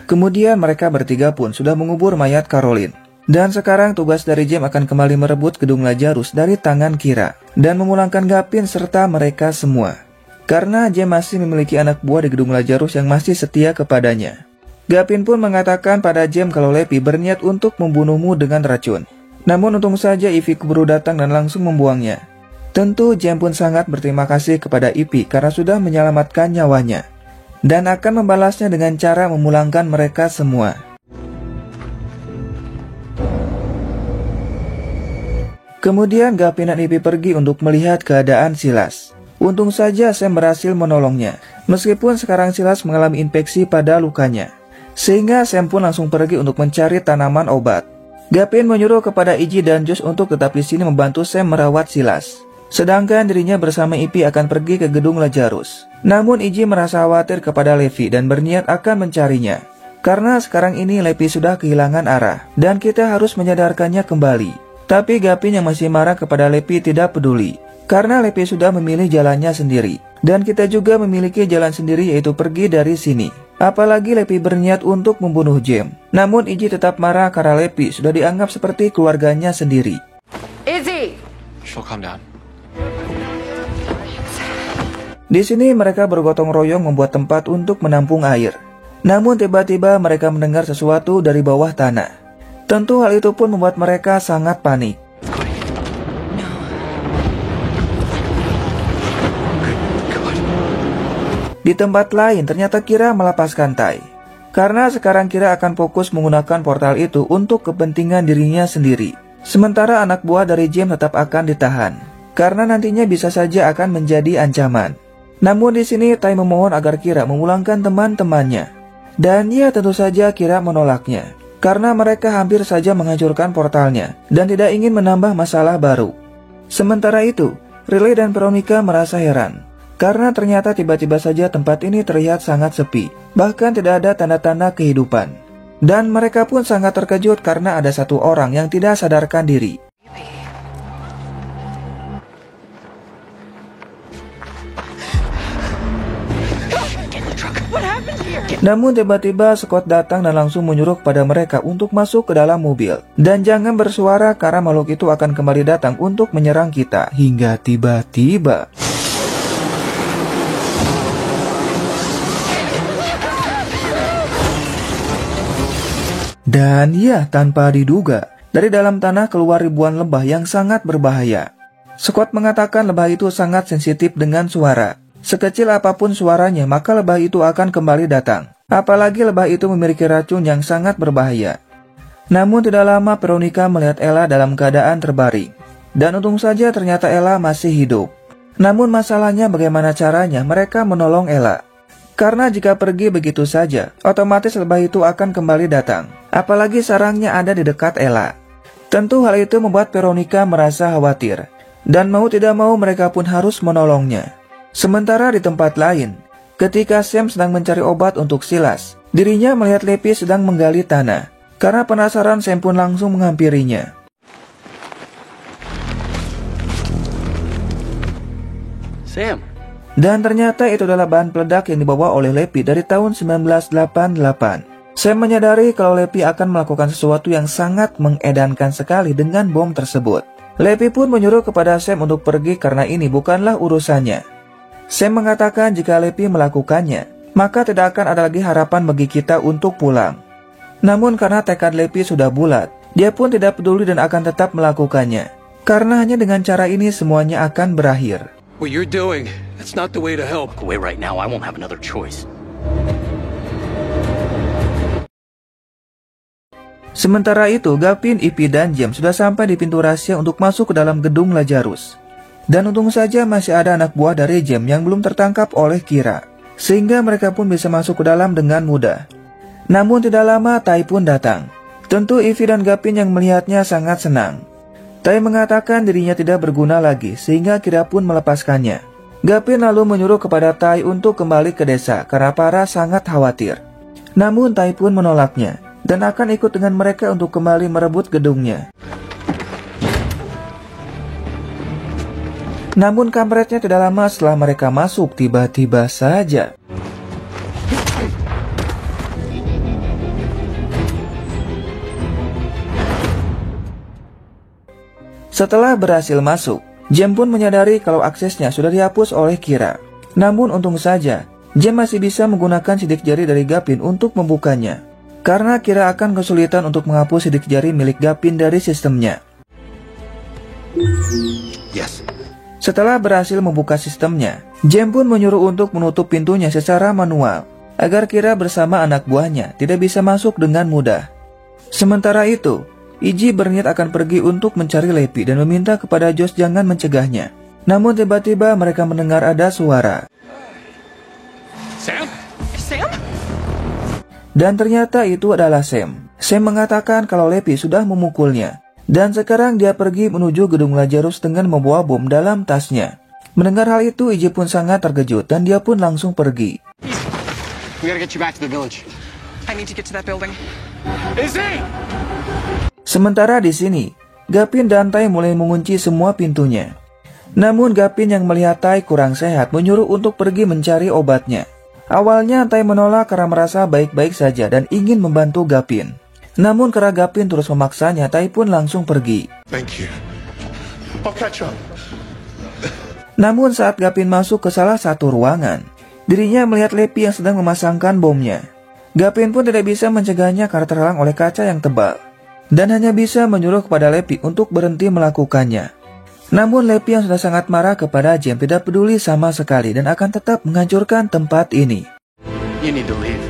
Kemudian mereka bertiga pun sudah mengubur mayat Caroline. Dan sekarang tugas dari James akan kembali merebut gedung Lazarus dari tangan Kira dan memulangkan Gavin serta mereka semua. Karena James masih memiliki anak buah di gedung Lazarus yang masih setia kepadanya. Gavin pun mengatakan pada James kalau Lepi berniat untuk membunuhmu dengan racun. Namun untung saja Ivy keburu datang dan langsung membuangnya. Tentu James pun sangat berterima kasih kepada Ivy karena sudah menyelamatkan nyawanya. Dan akan membalasnya dengan cara memulangkan mereka semua. Kemudian Gavin dan Ivy pergi untuk melihat keadaan Silas. Untung saja Sam berhasil menolongnya, meskipun sekarang Silas mengalami infeksi pada lukanya. Sehingga Sam pun langsung pergi untuk mencari tanaman obat. Gavin menyuruh kepada Iggy dan Josh untuk tetap di sini membantu Sam merawat Silas. Sedangkan dirinya bersama Ivy akan pergi ke gedung Lazarus. Namun Iggy merasa khawatir kepada Levi dan berniat akan mencarinya. Karena sekarang ini Levi sudah kehilangan arah, dan kita harus menyadarkannya kembali. Tapi Gavin yang masih marah kepada Levi tidak peduli. Karena Levi sudah memilih jalannya sendiri. Dan kita juga memiliki jalan sendiri yaitu pergi dari sini. Apalagi Levi berniat untuk membunuh James. Namun Iggy tetap marah karena Levi sudah dianggap seperti keluarganya sendiri. Izzy! She'll calm down. Di sini mereka bergotong royong membuat tempat untuk menampung air. Namun tiba-tiba mereka mendengar sesuatu dari bawah tanah. Tentu hal itu pun membuat mereka sangat panik. Di tempat lain ternyata Kira melepaskan Tai. Karena sekarang Kira akan fokus menggunakan portal itu untuk kepentingan dirinya sendiri. Sementara anak buah dari James tetap akan ditahan. Karena nantinya bisa saja akan menjadi ancaman. Namun di sini Tai memohon agar Kira memulangkan teman-temannya. Dan ya tentu saja Kira menolaknya. Karena mereka hampir saja menghancurkan portalnya dan tidak ingin menambah masalah baru. Sementara itu, Riley dan Veronica merasa heran. Karena ternyata tiba-tiba saja tempat ini terlihat sangat sepi, bahkan tidak ada tanda-tanda kehidupan. Dan mereka pun sangat terkejut karena ada satu orang yang tidak sadarkan diri. Namun tiba-tiba Scott datang dan langsung menyuruh kepada mereka untuk masuk ke dalam mobil. Dan jangan bersuara karena makhluk itu akan kembali datang untuk menyerang kita. Hingga tiba-tiba dan ya, tanpa diduga, dari dalam tanah keluar ribuan lebah yang sangat berbahaya. Scott mengatakan lebah itu sangat sensitif dengan suara. Sekecil apapun suaranya, maka lebah itu akan kembali datang. Apalagi lebah itu memiliki racun yang sangat berbahaya. Namun tidak lama Veronica melihat Ella dalam keadaan terbaring. Dan untung saja ternyata Ella masih hidup. Namun masalahnya bagaimana caranya mereka menolong Ella. Karena jika pergi begitu saja, otomatis lebah itu akan kembali datang. Apalagi sarangnya ada di dekat Ella. Tentu hal itu membuat Veronica merasa khawatir. Dan mau tidak mau mereka pun harus menolongnya. Sementara di tempat lain, ketika Sam sedang mencari obat untuk Silas, dirinya melihat Levi sedang menggali tanah. Karena penasaran, Sam pun langsung menghampirinya. Sam! Dan ternyata itu adalah bahan peledak yang dibawa oleh Levi dari tahun 1988. Sam menyadari kalau Levi akan melakukan sesuatu yang sangat mengedankan sekali dengan bom tersebut. Levi pun menyuruh kepada Sam untuk pergi karena ini bukanlah urusannya. Sam mengatakan jika Levi melakukannya, maka tidak akan ada lagi harapan bagi kita untuk pulang. Namun karena tekad Levi sudah bulat, dia pun tidak peduli dan akan tetap melakukannya. Karena hanya dengan cara ini semuanya akan berakhir. What you're doing, that's not the way to help. Walk away right now, I won't have another choice. Sementara itu, Gavin, Ivy, dan James sudah sampai di pintu rahasia untuk masuk ke dalam gedung Lazarus. Dan untung saja masih ada anak buah dari James yang belum tertangkap oleh Kira. Sehingga mereka pun bisa masuk ke dalam dengan mudah. Namun tidak lama, Tai pun datang. Tentu Ivy dan Gavin yang melihatnya sangat senang. Tai mengatakan dirinya tidak berguna lagi, sehingga Kira pun melepaskannya. Gavin lalu menyuruh kepada Tai untuk kembali ke desa, karena Para sangat khawatir. Namun Tai pun menolaknya, dan akan ikut dengan mereka untuk kembali merebut gedungnya. Namun kampretnya tidak lama setelah mereka masuk, tiba-tiba saja Setelah berhasil masuk, Jem pun menyadari kalau aksesnya sudah dihapus oleh Kira. Namun untung saja, Jem masih bisa menggunakan sidik jari dari Gapin untuk membukanya. Karena Kira akan kesulitan untuk menghapus sidik jari milik Gapin dari sistemnya. Yes. Setelah berhasil membuka sistemnya, Jem pun menyuruh untuk menutup pintunya secara manual, agar Kira bersama anak buahnya tidak bisa masuk dengan mudah. Sementara itu, Iji berniat akan pergi untuk mencari Lepi dan meminta kepada Josh jangan mencegahnya. Namun tiba-tiba mereka mendengar ada suara. Sam? Sam? Dan ternyata itu adalah Sam. Sam mengatakan kalau Lepi sudah memukulnya. Dan sekarang dia pergi menuju gedung Lazarus dengan membawa bom dalam tasnya. Mendengar hal itu, Iji pun sangat terkejut dan dia pun langsung pergi. We gotta get you back to the village. I need to get to that building. Izzy! Sementara di sini, Gapin dan Tai mulai mengunci semua pintunya. Namun Gapin yang melihat Tai kurang sehat menyuruh untuk pergi mencari obatnya. Awalnya Tai menolak karena merasa baik-baik saja dan ingin membantu Gapin. Namun karena Gapin terus memaksanya, Tai pun langsung pergi. Thank you. I'll catch up. Namun saat Gapin masuk ke salah satu ruangan, dirinya melihat Lepi yang sedang memasangkan bomnya. Gapin pun tidak bisa mencegahnya karena terhalang oleh kaca yang tebal. Dan hanya bisa menyuruh kepada Lepi untuk berhenti melakukannya. Namun Lepi yang sudah sangat marah kepada Jem tidak peduli sama sekali dan akan tetap menghancurkan tempat ini. You need to leave.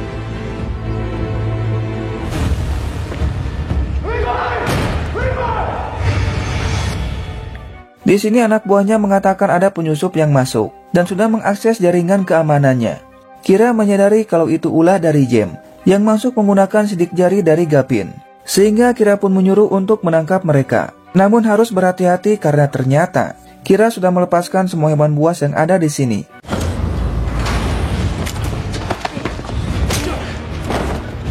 Di sini anak buahnya mengatakan ada penyusup yang masuk dan sudah mengakses jaringan keamanannya. Kira menyadari kalau itu ulah dari Jem yang masuk menggunakan sidik jari dari Gapin. Sehingga Kira pun menyuruh untuk menangkap mereka. Namun harus berhati-hati karena ternyata Kira sudah melepaskan semua hewan buas yang ada di sini.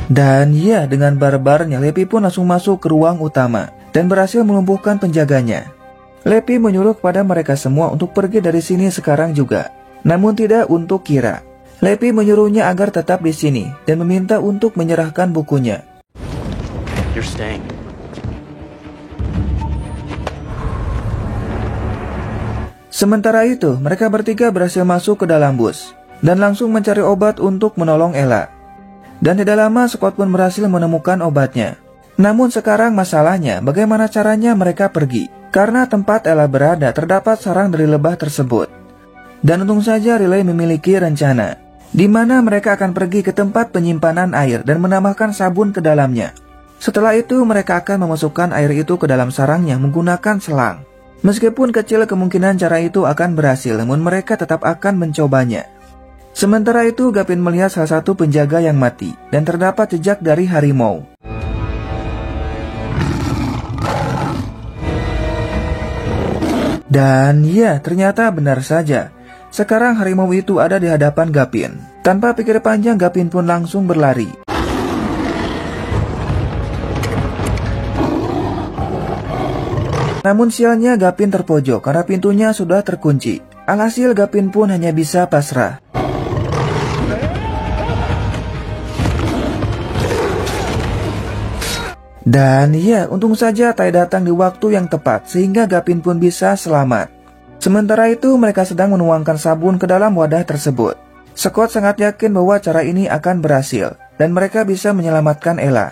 Dan ya, dengan barbarnya Lepi pun langsung masuk ke ruang utama dan berhasil melumpuhkan penjaganya. Lepi menyuruh kepada mereka semua untuk pergi dari sini sekarang juga. Namun tidak untuk Kira. Lepi menyuruhnya agar tetap di sini dan meminta untuk menyerahkan bukunya. You're staying. Sementara itu, mereka bertiga berhasil masuk ke dalam bus dan langsung mencari obat untuk menolong Ella. Dan tidak lama Scott pun berhasil menemukan obatnya. Namun sekarang masalahnya bagaimana caranya mereka pergi, karena tempat Ella berada terdapat sarang dari lebah tersebut. Dan untung saja Riley memiliki rencana, di mana mereka akan pergi ke tempat penyimpanan air dan menambahkan sabun ke dalamnya. Setelah itu mereka akan memasukkan air itu ke dalam sarangnya menggunakan selang. Meskipun kecil kemungkinan cara itu akan berhasil, namun mereka tetap akan mencobanya. Sementara itu Gapin melihat salah satu penjaga yang mati dan terdapat jejak dari harimau. Dan ya, ternyata benar saja. Sekarang harimau itu ada di hadapan Gapin. Tanpa pikir panjang, Gapin pun langsung berlari. Namun sialnya Gapin terpojok karena pintunya sudah terkunci. Alhasil Gapin pun hanya bisa pasrah. Dan ya, untung saja Tai datang di waktu yang tepat sehingga Gapin pun bisa selamat. Sementara itu mereka sedang menuangkan sabun ke dalam wadah tersebut. Scott sangat yakin bahwa cara ini akan berhasil dan mereka bisa menyelamatkan Ella.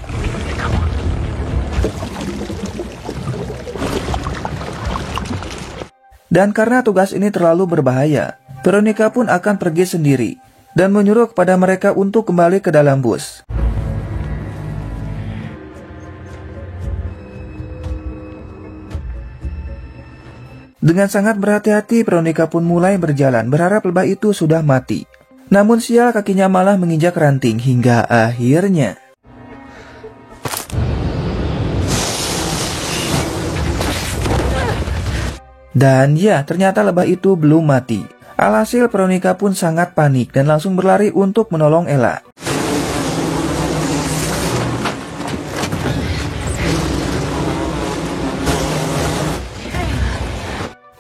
Dan karena tugas ini terlalu berbahaya, Veronica pun akan pergi sendiri dan menyuruh kepada mereka untuk kembali ke dalam bus. Dengan sangat berhati-hati, Veronica pun mulai berjalan berharap lebah itu sudah mati. Namun sial, kakinya malah menginjak ranting hingga akhirnya. Dan ya, ternyata lebah itu belum mati. Alhasil Veronica pun sangat panik dan langsung berlari untuk menolong Ella.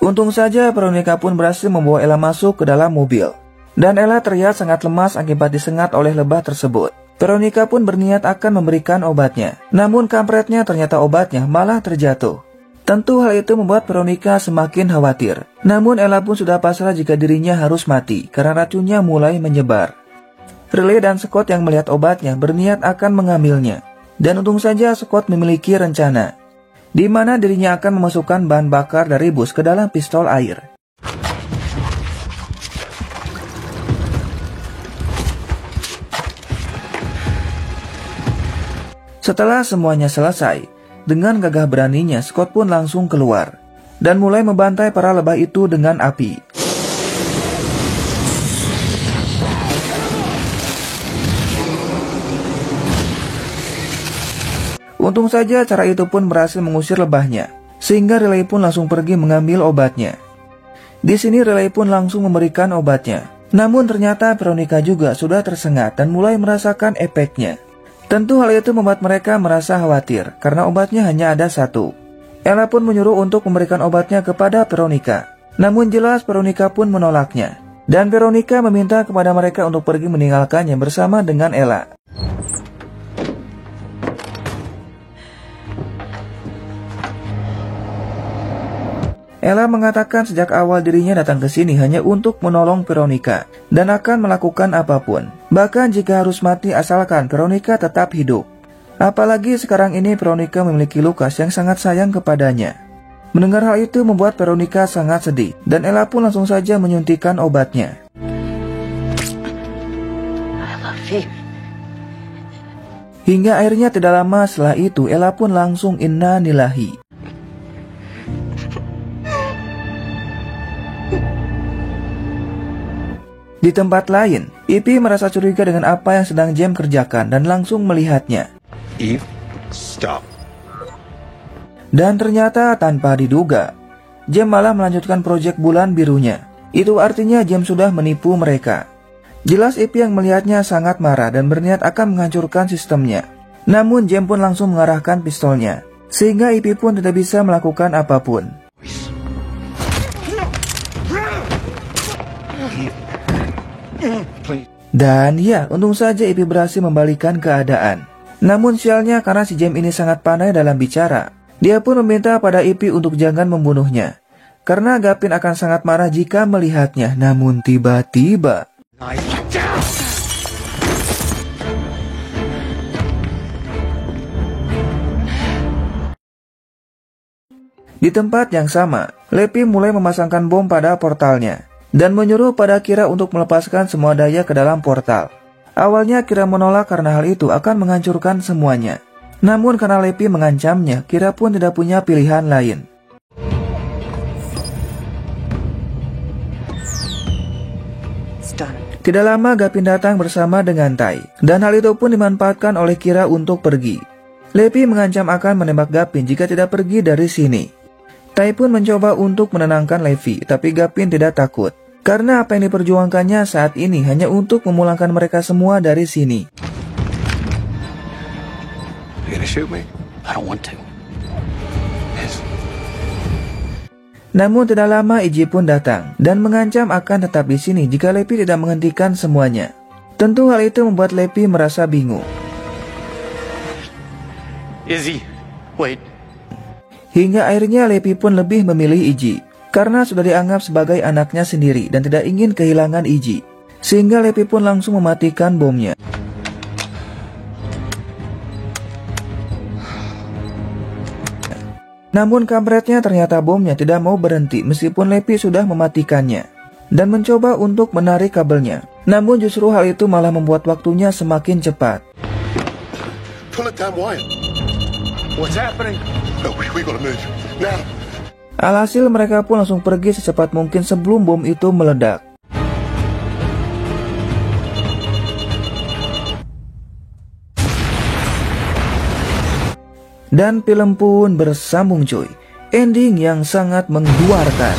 Untung saja Veronica pun berhasil membawa Ella masuk ke dalam mobil. Dan Ella terlihat sangat lemas akibat disengat oleh lebah tersebut. Veronica pun berniat akan memberikan obatnya. Namun kampretnya ternyata obatnya malah terjatuh. Tentu hal itu membuat Veronica semakin khawatir. Namun Ella pun sudah pasrah jika dirinya harus mati karena racunnya mulai menyebar. Riley dan Scott yang melihat obatnya berniat akan mengambilnya. Dan untung saja Scott memiliki rencana, di mana dirinya akan memasukkan bahan bakar dari bus ke dalam pistol air. Setelah semuanya selesai, dengan gagah beraninya Scott pun langsung keluar dan mulai membantai para lebah itu dengan api. Untung saja cara itu pun berhasil mengusir lebahnya, sehingga Riley pun langsung pergi mengambil obatnya. Di sini Riley pun langsung memberikan obatnya. Namun ternyata Veronica juga sudah tersengat dan mulai merasakan efeknya. Tentu hal itu membuat mereka merasa khawatir karena obatnya hanya ada satu. Ella pun menyuruh untuk memberikan obatnya kepada Veronica. Namun jelas Veronica pun menolaknya. Dan Veronica meminta kepada mereka untuk pergi meninggalkannya bersama dengan Ella. Ella mengatakan sejak awal dirinya datang ke sini hanya untuk menolong Veronica dan akan melakukan apapun, bahkan jika harus mati asalkan Veronica tetap hidup. Apalagi sekarang ini Veronica memiliki Lucas yang sangat sayang kepadanya. Mendengar hal itu membuat Veronica sangat sedih dan Ella pun langsung saja menyuntikkan obatnya. I love you. Hingga akhirnya tidak lama setelah itu Ella pun langsung inna lillahi. Di tempat lain, Ivy merasa curiga dengan apa yang sedang Jem kerjakan dan langsung melihatnya. Eve, stop. Dan ternyata tanpa diduga, Jem malah melanjutkan proyek bulan birunya. Itu artinya Jem sudah menipu mereka. Jelas Ivy yang melihatnya sangat marah dan berniat akan menghancurkan sistemnya. Namun Jem pun langsung mengarahkan pistolnya, sehingga Ivy pun tidak bisa melakukan apapun. Dan ya, untung saja Ivy berhasil membalikan keadaan. Namun sialnya karena si Jem ini sangat pandai dalam bicara, dia pun meminta pada Ivy untuk jangan membunuhnya. Karena Gavin akan sangat marah jika melihatnya. Namun tiba-tiba di tempat yang sama, Levi mulai memasangkan bom pada portalnya dan menyuruh pada Kira untuk melepaskan semua daya ke dalam portal. Awalnya Kira menolak karena hal itu akan menghancurkan semuanya. Namun karena Levi mengancamnya, Kira pun tidak punya pilihan lain. Tidak lama Gavin datang bersama dengan Tai, dan hal itu pun dimanfaatkan oleh Kira untuk pergi. Levi mengancam akan menembak Gavin jika tidak pergi dari sini. Tai pun mencoba untuk menenangkan Levi, tapi Gavin tidak takut. Karena apa yang diperjuangkannya saat ini hanya untuk memulangkan mereka semua dari sini. You gonna shoot me? I don't want to. Yes. Namun tidak lama Iggy pun datang dan mengancam akan tetap di sini jika Levi tidak menghentikan semuanya. Tentu hal itu membuat Levi merasa bingung. Izzy, wait. Hingga akhirnya Levi pun lebih memilih Iggy karena sudah dianggap sebagai anaknya sendiri dan tidak ingin kehilangan Iggy. Sehingga Levi pun langsung mematikan bomnya. Namun kampretnya ternyata bomnya tidak mau berhenti meskipun Levi sudah mematikannya dan mencoba untuk menarik kabelnya. Namun justru hal itu malah membuat waktunya semakin cepat. Pull it down, Wyatt. What's happening? No, we gotta move. Now. Alhasil mereka pun langsung pergi secepat mungkin sebelum bom itu meledak. Dan film pun bersambung cuy. Ending yang sangat menggewarkan.